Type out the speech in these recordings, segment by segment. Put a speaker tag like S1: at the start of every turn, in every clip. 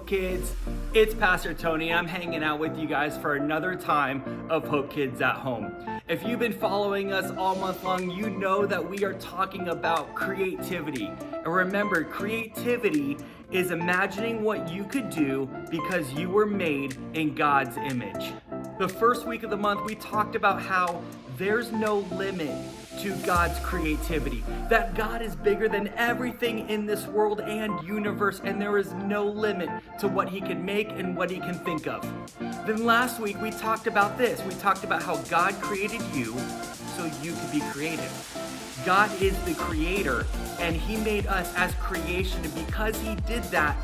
S1: Hope Kids? It's Pastor Tony. I'm hanging out with you guys for another time of Hope Kids at Home. If you've been following us all month long, you know that we are talking about creativity. And remember, creativity is imagining what you could do because you were made in God's image. The first week of the month, we talked about how there's no limit to God's creativity, that God is bigger than everything in this world and universe, and there is no limit to what he can make and what he can think of. Then last week we talked about this. We talked about how God created you so you could be creative. God is the creator, and he made us as creation, and because he did that,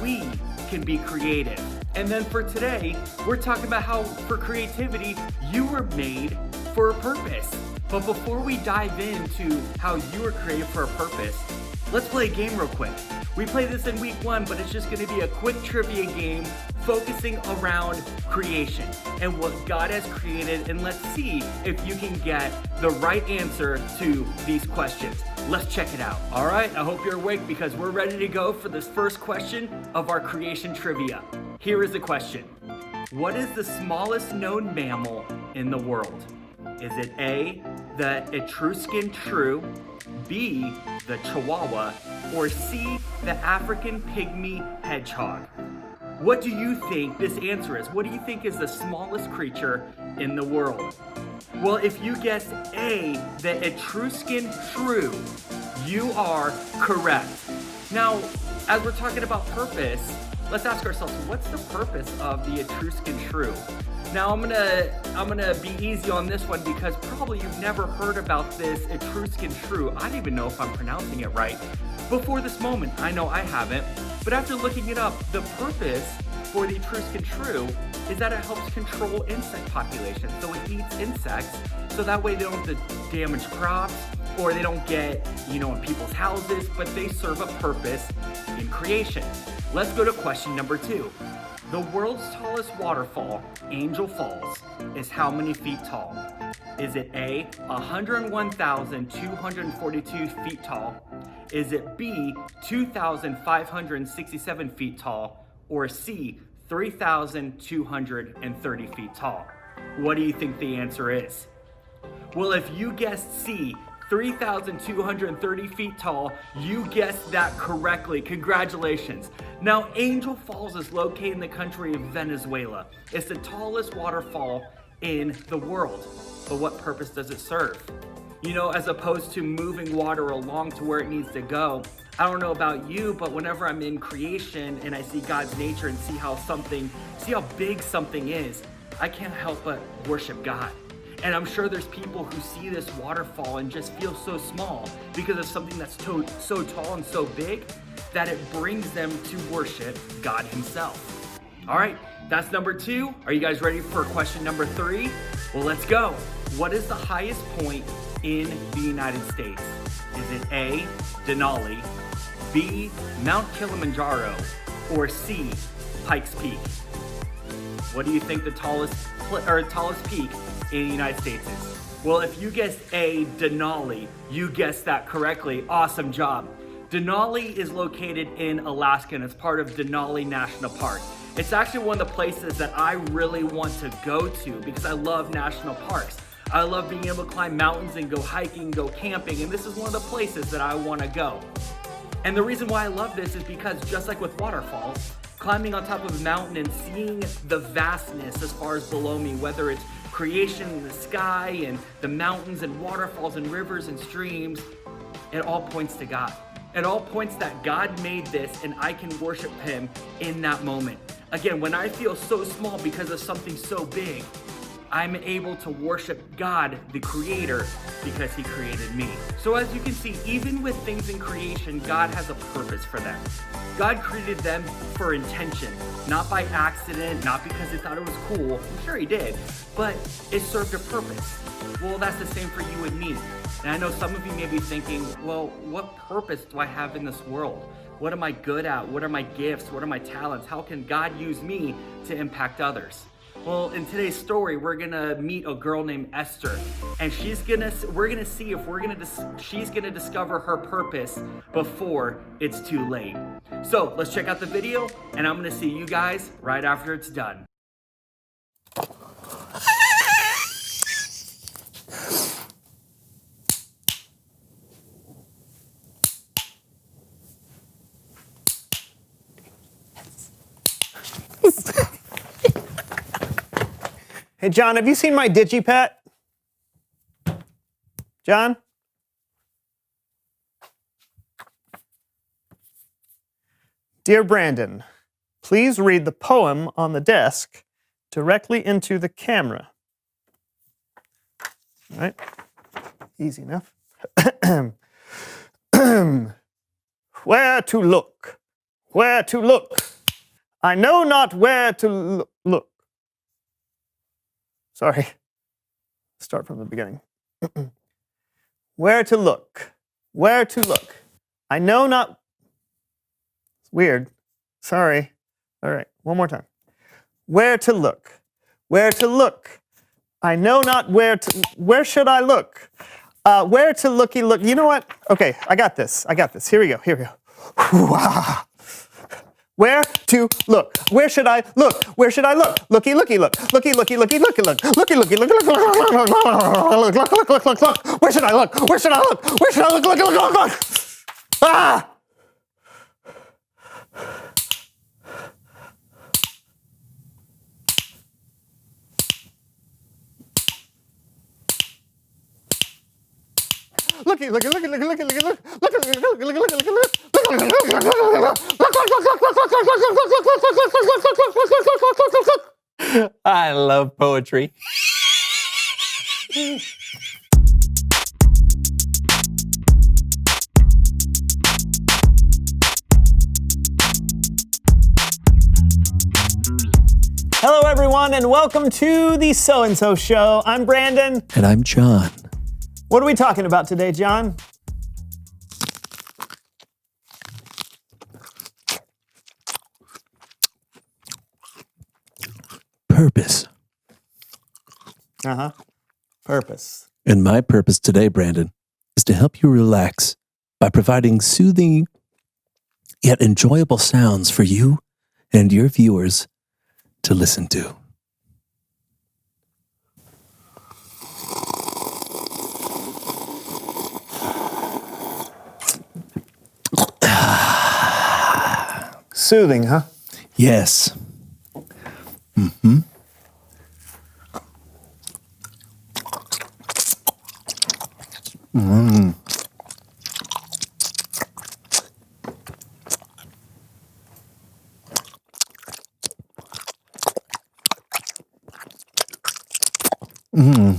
S1: we can be creative. And then for today, we're talking about how for creativity, you were made for a purpose. But before we dive into how you were created for a purpose, let's play a game real quick. We played this in week 1, but it's just gonna be a quick trivia game focusing around creation and what God has created, and let's see if you can get the right answer to these questions. Let's check it out. All right, I hope you're awake because we're ready to go for this first question of our creation trivia. Here is the question. What is the smallest known mammal in the world? Is it A, the Etruscan shrew, B, the chihuahua, or C, the African pygmy hedgehog? What do you think this answer is? What do you think is the smallest creature in the world? Well, if you guessed A, the Etruscan shrew, you are correct. Now, as we're talking about purpose, let's ask ourselves, what's the purpose of the Etruscan shrew? Now I'm gonna be easy on this one because probably you've never heard about this Etruscan shrew. I don't even know if I'm pronouncing it right. Before this moment, I know I haven't, but after looking it up, the purpose for the Etruscan shrew is that it helps control insect populations. So it eats insects, so that way they don't have to damage crops or they don't get, in people's houses, but they serve a purpose in creation. Let's go to question number 2. The world's tallest waterfall, Angel Falls, is how many feet tall? Is it A, 101,242 feet tall? Is it B, 2,567 feet tall? Or C, 3,230 feet tall? What do you think the answer is? Well, if you guessed C, 3,230 feet tall, you guessed that correctly. Congratulations. Now, Angel Falls is located in the country of Venezuela. It's the tallest waterfall in the world. But what purpose does it serve? As opposed to moving water along to where it needs to go, I don't know about you, but whenever I'm in creation and I see God's nature and see how big something is, I can't help but worship God. And I'm sure there's people who see this waterfall and just feel so small because of something that's so tall and so big that it brings them to worship God himself. All right, that's number 2. Are you guys ready for question number 3? Well, let's go. What is the highest point in the United States? Is it A, Denali, B, Mount Kilimanjaro, or C, Pikes Peak? What do you think the tallest peak in the United States is? Well, if you guessed A, Denali, you guessed that correctly. Awesome job. Denali is located in Alaska and it's part of Denali National Park. It's actually one of the places that I really want to go to because I love national parks. I love being able to climb mountains and go hiking, go camping, and this is one of the places that I want to go. And the reason why I love this is because just like with waterfalls, climbing on top of a mountain and seeing the vastness as far as below me, whether it's creation in the sky and the mountains and waterfalls and rivers and streams, it all points to God. It all points that God made this and I can worship him in that moment. Again, when I feel so small because of something so big, I'm able to worship God, the creator, because he created me. So as you can see, even with things in creation, God has a purpose for them. God created them for intention, not by accident, not because he thought it was cool. I'm sure he did, but it served a purpose. Well, that's the same for you and me. And I know some of you may be thinking, well, what purpose do I have in this world? What am I good at? What are my gifts? What are my talents? How can God use me to impact others? Well, in today's story, we're gonna meet a girl named Esther, and we're gonna see if she's gonna discover her purpose before it's too late. So let's check out the video, and I'm gonna see you guys right after it's done.
S2: Hey, John, have you seen my DigiPet? John? Dear Brandon, please read the poem on the desk directly into the camera. All right, easy enough. Where to look? Where to look? I know not where to look. Sorry. Start from the beginning. Where to look? Where to look? I know not. It's weird. Sorry. All right, one more time. Where to look? Where to look? I know not where to. Where should I look? Where to looky look? You know what? Okay, I got this. Here we go. Wow. Where to look? Where should I look? Where should I look? Looky, looky, look. Looky, looky, looky, looky, look. Looky, looky, look. Look. Where should I look? Where should I look? Where should I look? Look. Ah! Looky, looky, looky, looky, looky, looky, look.
S3: I love poetry.
S2: Hello, everyone, and welcome to the So-and-So Show. I'm Brandon.
S3: And I'm John.
S2: What are we talking about today, John?
S3: Purpose.
S2: Purpose.
S3: And my purpose today, Brandon, is to help you relax by providing soothing yet enjoyable sounds for you and your viewers to listen to.
S2: Soothing, huh?
S3: Yes.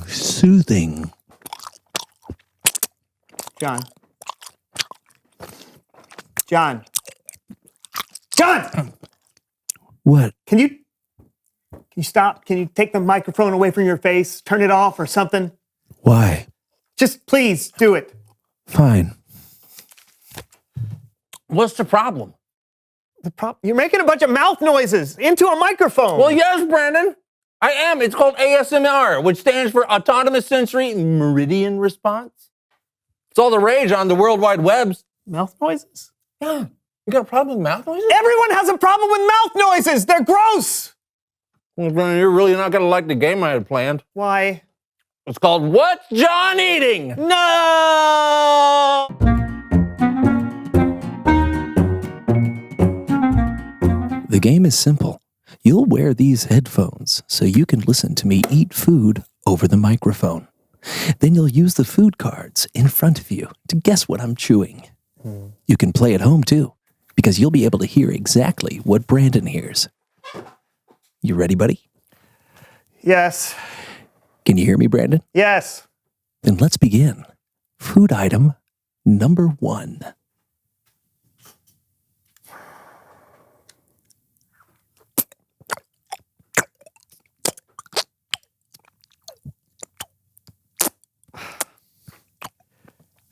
S3: Soothing.
S2: John.
S3: What?
S2: Can you stop? Can you take the microphone away from your face? Turn it off or something?
S3: Why?
S2: Just please do it.
S3: Fine.
S4: What's the problem?
S2: You're making a bunch of mouth noises into a microphone.
S4: Well, yes, Brandon. I am. It's called ASMR, which stands for Autonomous Sensory Meridian Response. It's all the rage on the World Wide Webs.
S2: Mouth noises?
S4: Yeah. You got a problem with mouth noises?
S2: Everyone has a problem with mouth noises. They're gross.
S4: Well, Brandon, you're really not going to like the game I had planned.
S2: Why?
S4: It's called What's John Eating?
S2: No!
S3: The game is simple. You'll wear these headphones so you can listen to me eat food over the microphone. Then you'll use the food cards in front of you to guess what I'm chewing. You can play at home too, because you'll be able to hear exactly what Brandon hears. You ready, buddy?
S2: Yes.
S3: Can you hear me, Brandon?
S2: Yes.
S3: Then let's begin. Food item number 1.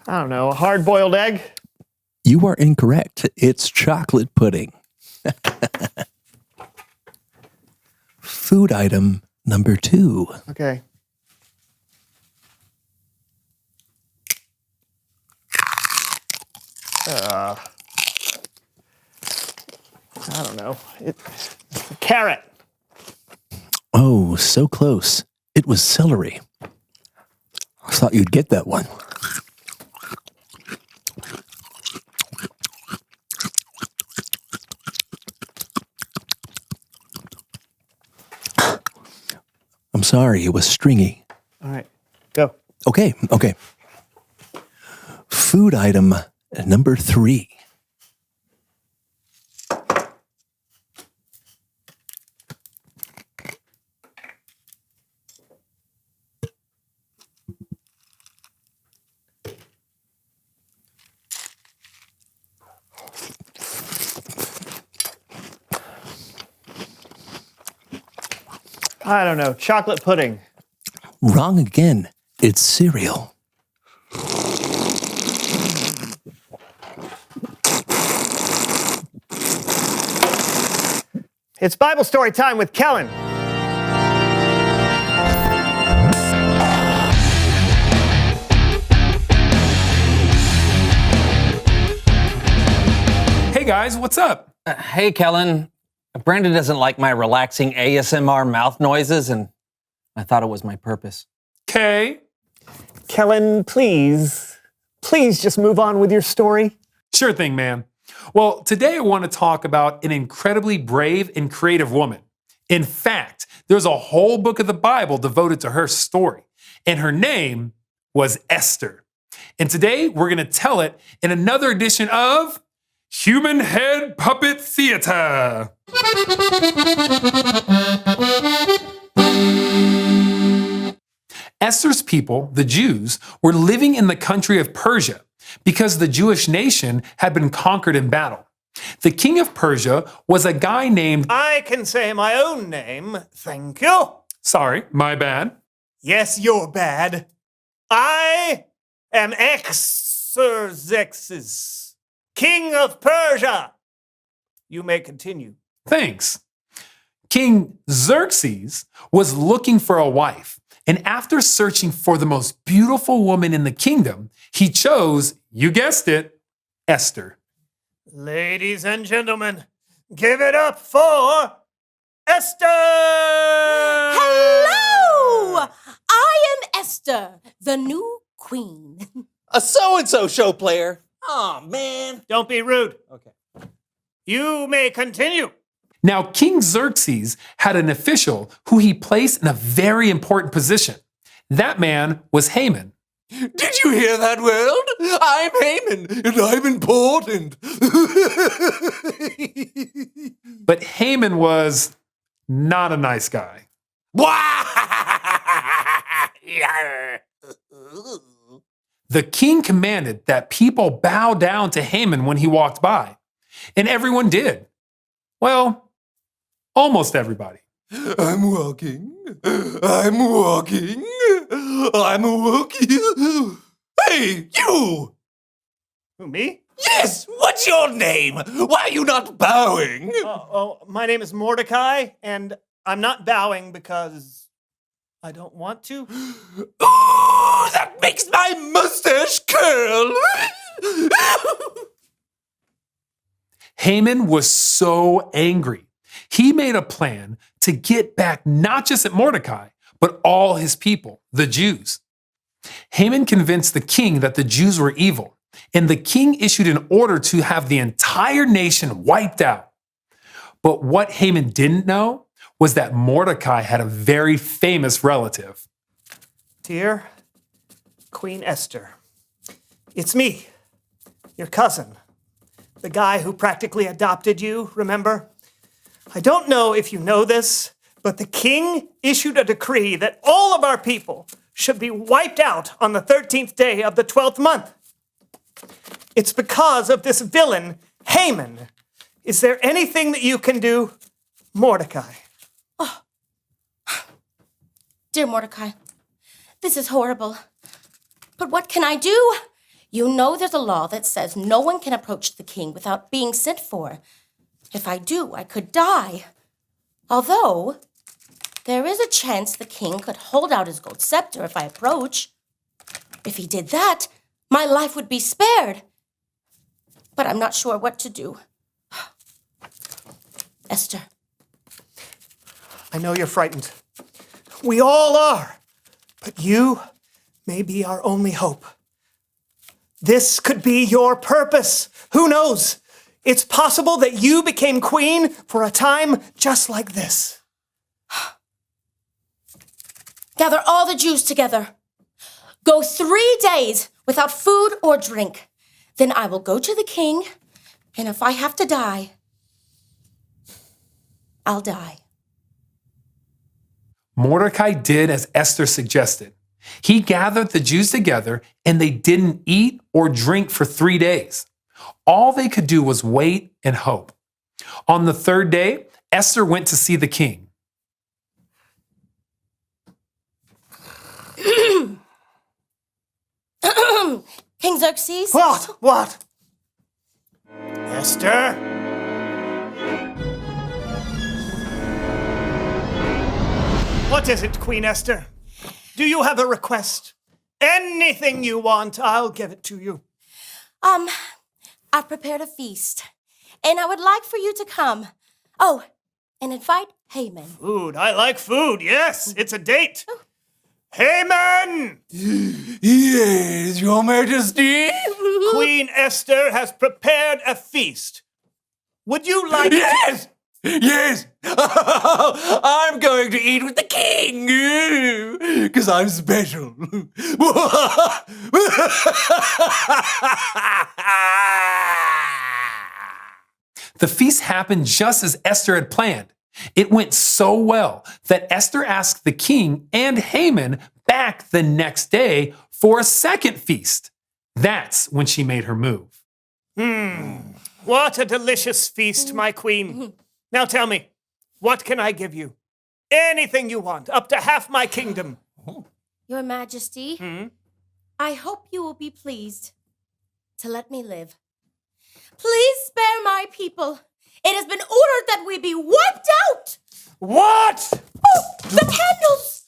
S2: I don't know, a hard-boiled egg?
S3: You are incorrect. It's chocolate pudding. food item number 2.
S2: Okay. I don't know. It's a carrot.
S3: Oh, so close. It was celery. I thought you'd get that one. I'm sorry, it was stringy.
S2: All right, go.
S3: Okay. Food item number 3.
S2: I don't know. Chocolate pudding.
S3: Wrong again. It's cereal.
S2: It's Bible story time with Kellen.
S5: Hey guys, what's up?
S4: Hey, Kellen. Brandon doesn't like my relaxing ASMR mouth noises, and I thought it was my purpose.
S5: Okay.
S2: Kellen, please just move on with your story.
S5: Sure thing, man. Well, today I want to talk about an incredibly brave and creative woman. In fact, there's a whole book of the Bible devoted to her story, and her name was Esther. And today we're going to tell it in another edition of Human Head Puppet Theater. Esther's people, the Jews, were living in the country of Persia because the Jewish nation had been conquered in battle. The king of Persia was a guy named...
S2: I can say my own name, thank you.
S5: Sorry, my bad.
S2: Yes, you're bad. I am Xerxes, king of Persia. You may continue.
S5: Thanks. King Xerxes was looking for a wife, and after searching for the most beautiful woman in the kingdom, he chose, you guessed it, Esther.
S2: Ladies and gentlemen, give it up for Esther!
S6: Hello! I am Esther, the new queen.
S4: A so-and-so show player. Oh, man.
S2: Don't be rude.
S4: Okay.
S2: You may continue.
S5: Now, King Xerxes had an official who he placed in a very important position. That man was Haman.
S4: Did you hear that, world? I'm Haman, and I'm important.
S5: But Haman was not a nice guy. The king commanded that people bow down to Haman when he walked by, and everyone did. Well, almost everybody.
S4: I'm walking. Hey, you!
S2: Who, me?
S4: Yes, what's your name? Why are you not bowing?
S2: My name is Mordecai, and I'm not bowing because I don't want to.
S4: Ooh, that makes my mustache curl.
S5: Haman was so angry. He made a plan to get back not just at Mordecai, but all his people, the Jews. Haman convinced the king that the Jews were evil, and the king issued an order to have the entire nation wiped out. But what Haman didn't know was that Mordecai had a very famous relative.
S2: Dear Queen Esther, it's me, your cousin, the guy who practically adopted you, remember? I don't know if you know this, but the king issued a decree that all of our people should be wiped out on the 13th day of the 12th month. It's because of this villain, Haman. Is there anything that you can do, Mordecai?
S6: Dear Mordecai, this is horrible. But what can I do? You know there's a law that says no one can approach the king without being sent for. If I do, I could die. Although, There is a chance the king could hold out his gold scepter if I approach. If he did that, my life would be spared. But I'm not sure what to do. Esther.
S2: I know you're frightened. We all are. But you may be our only hope. This could be your purpose. Who knows? It's possible that you became queen for a time just like this.
S6: Gather all the Jews together. Go 3 days without food or drink. Then I will go to the king, and if I have to die, I'll die.
S5: Mordecai did as Esther suggested. He gathered the Jews together, and they didn't eat or drink for 3 days. All they could do was wait and hope. On the 3rd day, Esther went to see the king.
S6: King Xerxes?
S2: What? Esther? What is it, Queen Esther? Do you have a request? Anything you want, I'll give it to you.
S6: I've prepared a feast, and I would like for you to come. Oh, and invite Haman.
S2: Food. I like food. Yes, it's a date. Haman!
S4: Yes, Your Majesty.
S2: Queen Esther has prepared a feast. Would you like
S4: Yes! Yes! I'm going to eat with the king! Because I'm special.
S5: The feast happened just as Esther had planned. It went so well that Esther asked the king and Haman back the next day for a second feast. That's when she made her move.
S2: What a delicious feast, my queen. Now tell me, what can I give you? Anything you want, up to half my kingdom.
S6: Your Majesty, I hope you will be pleased to let me live. Please spare my people. It has been ordered that we be wiped out.
S2: What?
S6: Oh, the candles!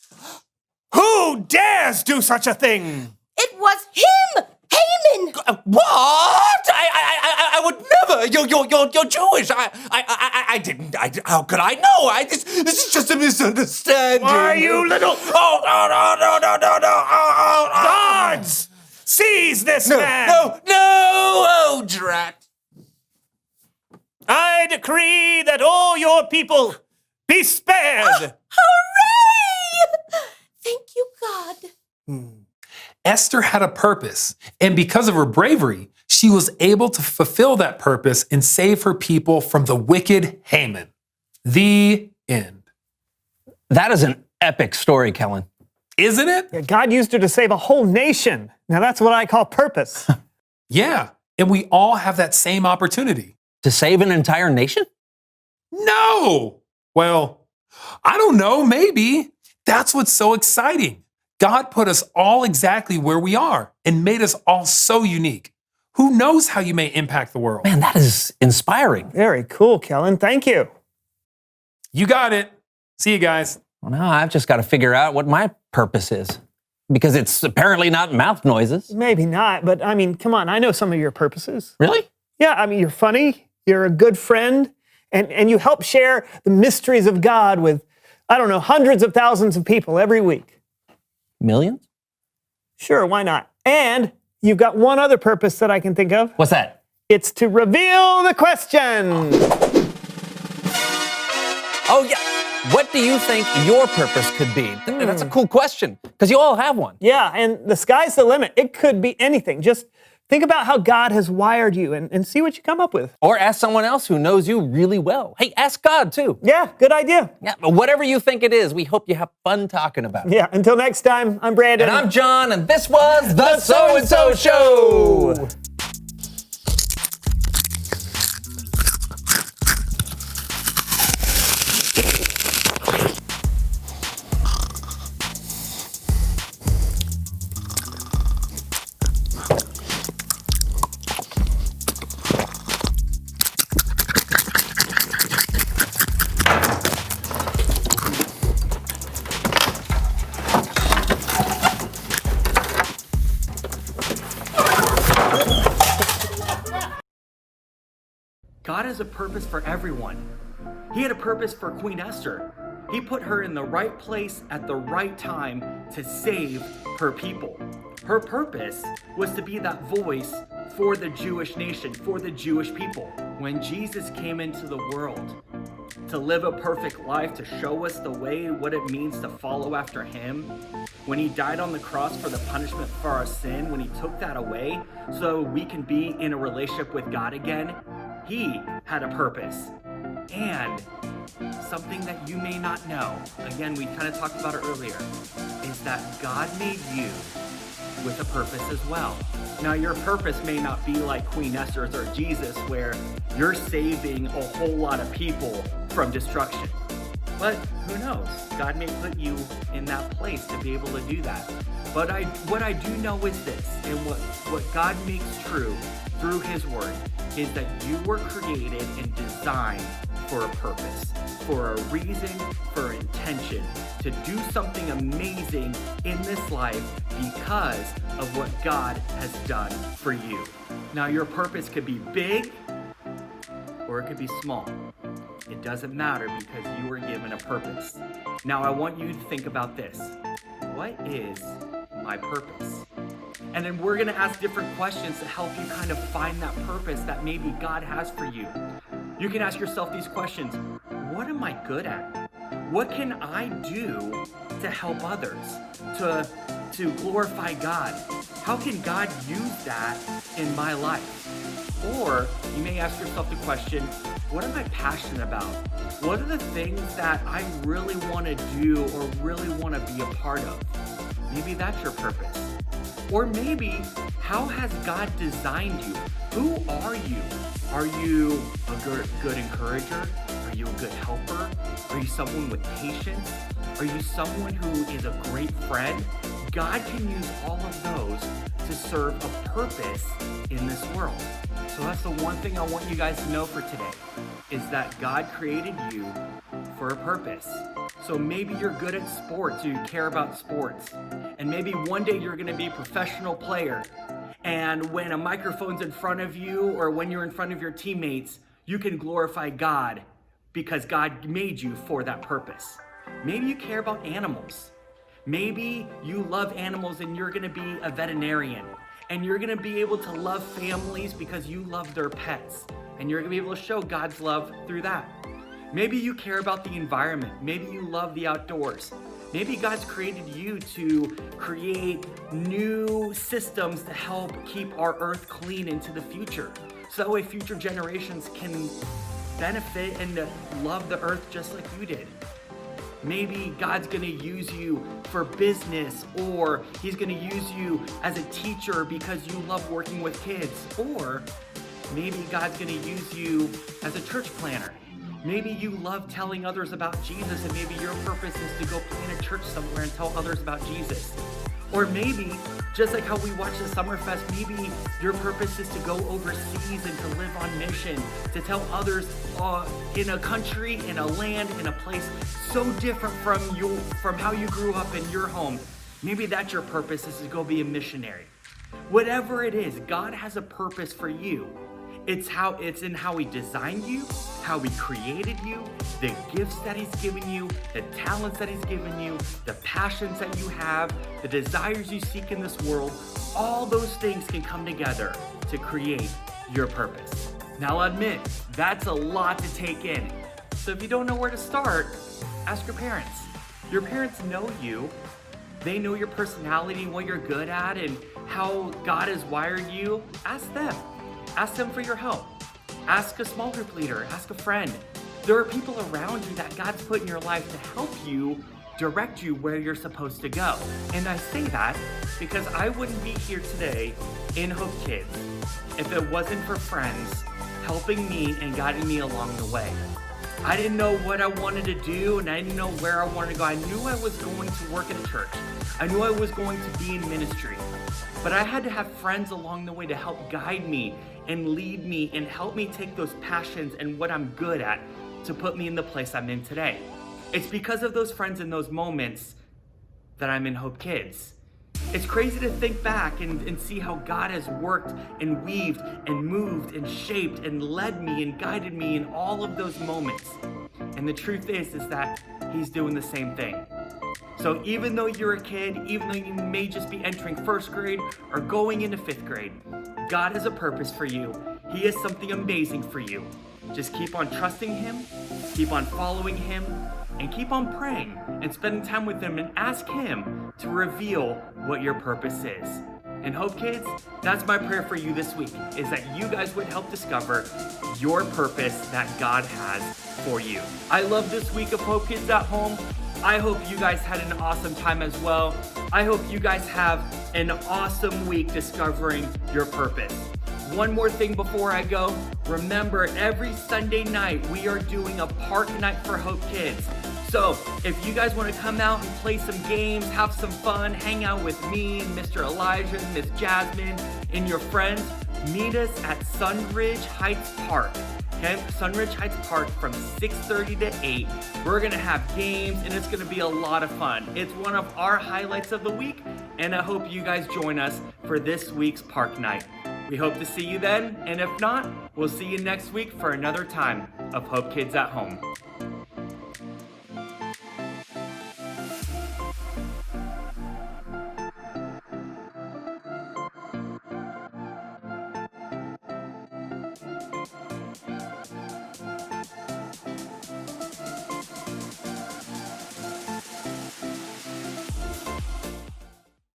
S2: Who dares do such a thing?
S6: It was him, Haman.
S4: What? I would never. You're Jewish. I didn't. How could I know? This is just a misunderstanding.
S2: Why, you little...
S4: Oh, no.
S2: Guards! Seize this man!
S4: No, oh, drat.
S2: I decree that all your people be spared.
S6: Hooray! Thank you, God.
S5: Esther had a purpose, and because of her bravery, she was able to fulfill that purpose and save her people from the wicked Haman. The end.
S3: That is an epic story, Kellen.
S5: Isn't it?
S2: Yeah, God used her to save a whole nation. Now that's what I call purpose.
S5: Yeah, and we all have that same opportunity.
S3: To save an entire nation?
S5: No! Well, I don't know, maybe. That's what's so exciting. God put us all exactly where we are and made us all so unique. Who knows how you may impact the world?
S3: Man, that is inspiring.
S2: Very cool, Kellen. Thank you.
S5: You got it. See you guys.
S3: Well, now I've just got to figure out what my purpose is. Because it's apparently not mouth noises.
S2: Maybe not, but I mean, come on. I know some of your purposes.
S3: Really?
S2: Yeah, I mean, you're funny. You're a good friend. And you help share the mysteries of God with, I don't know, hundreds of thousands of people every week.
S3: Millions?
S2: Sure, why not? And you've got one other purpose that I can think of.
S3: What's that?
S2: It's to reveal the question.
S3: Oh, yeah. What do you think your purpose could be? That's a cool question, because you all have one.
S2: Yeah, and the sky's the limit. It could be anything. Just think about how God has wired you and see what you come up with.
S3: Or ask someone else who knows you really well. Hey, ask God, too.
S2: Yeah, good idea.
S3: Yeah, but whatever you think it is, we hope you have fun talking about it.
S2: Yeah, until next time, I'm Brandon.
S3: And I'm John, and this was The So-and-So Show.
S1: God has a purpose for everyone. He had a purpose for Queen Esther. He put her in the right place at the right time to save her people. Her purpose was to be that voice for the Jewish nation, for the Jewish people. When Jesus came into the world to live a perfect life, to show us the way, what it means to follow after him, when he died on the cross for the punishment for our sin, when he took that away so we can be in a relationship with God again, he had a purpose. And something that you may not know, again, we kind of talked about it earlier, is that God made you with a purpose as well. Now, your purpose may not be like Queen Esther's or Jesus, where you're saving a whole lot of people from destruction. But who knows? God may put you in that place to be able to do that. But what I do know is this, and what God makes true through his word, is that you were created and designed for a purpose, for a reason, for intention, to do something amazing in this life because of what God has done for you. Now, your purpose could be big or it could be small. It doesn't matter because you were given a purpose. Now, I want you to think about this. What is my purpose? And then we're gonna ask different questions to help you kind of find that purpose that maybe God has for you. You can ask yourself these questions. What am I good at? What can I do to help others, to glorify God? How can God use that in my life? Or you may ask yourself the question, what am I passionate about? What are the things that I really want to do or really want to be a part of? Maybe that's your purpose. Or maybe, how has God designed you? Who are you? Are you a good encourager? Are you a good helper? Are you someone with patience? Are you someone who is a great friend? God can use all of those to serve a purpose in this world. So that's the one thing I want you guys to know for today, is that God created you for a purpose. So maybe you're good at sports, or you care about sports, and maybe one day you're gonna be a professional player, and when a microphone's in front of you, or when you're in front of your teammates, you can glorify God because God made you for that purpose. Maybe you care about animals. Maybe you love animals and you're gonna be a veterinarian, and you're gonna be able to love families because you love their pets, and you're gonna be able to show God's love through that. Maybe you care about the environment. Maybe you love the outdoors. Maybe God's created you to create new systems to help keep our earth clean into the future, so that way future generations can benefit and love the earth just like you did. Maybe God's gonna use you for business, or he's gonna use you as a teacher because you love working with kids, or maybe God's gonna use you as a church planner. Maybe you love telling others about Jesus, and maybe your purpose is to go plant a church somewhere and tell others about Jesus. Or maybe, just like how we watch the Summerfest, maybe your purpose is to go overseas and to live on mission, to tell others in a country, in a land, in a place so different from how you grew up in your home. Maybe that's your purpose, is to go be a missionary. Whatever it is, God has a purpose for you. It's in how he designed you, how he created you, the gifts that he's given you, the talents that he's given you, the passions that you have, the desires you seek in this world. All those things can come together to create your purpose. Now I'll admit, that's a lot to take in. So if you don't know where to start, ask your parents. Your parents know you. They know your personality, what you're good at, and how God has wired you. Ask them. Ask them for your help. Ask a small group leader. Ask a friend. There are people around you that God's put in your life to help you, direct you where you're supposed to go. And I say that because I wouldn't be here today in Hope Kids if it wasn't for friends helping me and guiding me along the way. I didn't know what I wanted to do, and I didn't know where I wanted to go. I knew I was going to work in a church. I knew I was going to be in ministry. But I had to have friends along the way to help guide me and lead me and help me take those passions and what I'm good at to put me in the place I'm in today. It's because of those friends and those moments that I'm in Hope Kids. It's crazy to think back and see how God has worked and weaved and moved and shaped and led me and guided me in all of those moments. And the truth is that He's doing the same thing. So even though you're a kid, even though you may just be entering first grade or going into fifth grade, God has a purpose for you. He has something amazing for you. Just keep on trusting Him, keep on following Him, and keep on praying and spending time with Him and ask Him to reveal what your purpose is. And Hope Kids, that's my prayer for you this week, is that you guys would help discover your purpose that God has for you. I love this week of Hope Kids at Home. I hope you guys had an awesome time as well. I hope you guys have an awesome week discovering your purpose. One more thing before I go. Remember, every Sunday night we are doing a park night for Hope Kids. So if you guys want to come out and play some games, have some fun, hang out with me and Mr. Elijah and Miss Jasmine and your friends, meet us at Sunridge Heights Park. Okay, Sunridge Heights Park from 6:30 to 8. We're gonna have games and it's gonna be a lot of fun. It's one of our highlights of the week, and I hope you guys join us for this week's park night. We hope to see you then, and if not, we'll see you next week for another time of Hope Kids at Home.